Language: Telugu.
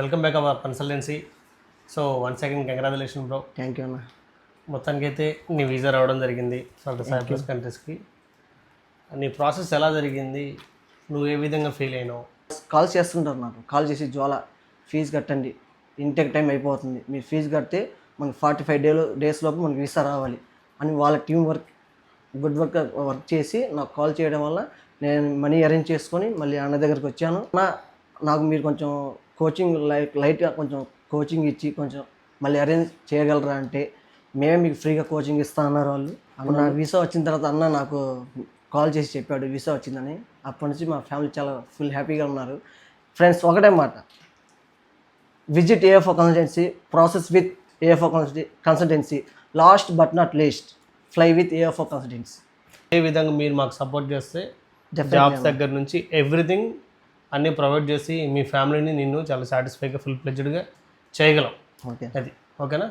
Welcome back our consultancy. So once again congratulation bro. Thank you అన్న. మొత్తానికి అయితే నీ వీసా రావడం జరిగింది సైప్రస్ కంట్రీస్కి. నీ ప్రాసెస్ ఎలా జరిగింది, నువ్వు ఏ విధంగా ఫీల్ అయినావు? కాల్ చేస్తుంటారు నాకు, కాల్ చేసి జ్వాల ఫీజు కట్టండి, ఇంటెక్ టైం అయిపోతుంది, మీరు ఫీజు కడితే మనకి 45 డేస్ లోపు మనకి వీసా రావాలి అని వాళ్ళ టీం గుడ్ వర్క్ చేసి నాకు కాల్ చేయడం వల్ల నేను మనీ అరేంజ్ చేసుకొని మళ్ళీ అన్న దగ్గరికి వచ్చాను. నాకు మీరు కొంచెం కోచింగ్ లైట్గా కొంచెం కోచింగ్ ఇచ్చి కొంచెం మళ్ళీ అరేంజ్ చేయగలరా అంటే మేమే మీకు ఫ్రీగా కోచింగ్ ఇస్తా అన్నారు వాళ్ళు. అప్పుడు నా వీసా వచ్చిన తర్వాత అన్న నాకు కాల్ చేసి చెప్పాడు వీసా వచ్చిందని. అప్పటి నుంచి మా ఫ్యామిలీ చాలా ఫుల్ హ్యాపీగా ఉన్నారు. ఫ్రెండ్స్, ఒకటే మాట, visit AFO consultancy, process with AFO consultancy, last but not least fly with AFO consultancy. ఏ విధంగా మీరు మాకు సపోర్ట్ చేస్తే జాబ్స్ దగ్గర నుంచి ఎవ్రీథింగ్ అన్నీ ప్రొవైడ్ చేసి మీ ఫ్యామిలీని నిన్ను చాలా సాటిస్ఫైగా ఫుల్ ఫ్లెడ్జ్డ్గా చేయగలం. ఓకే, అది ఓకేనా?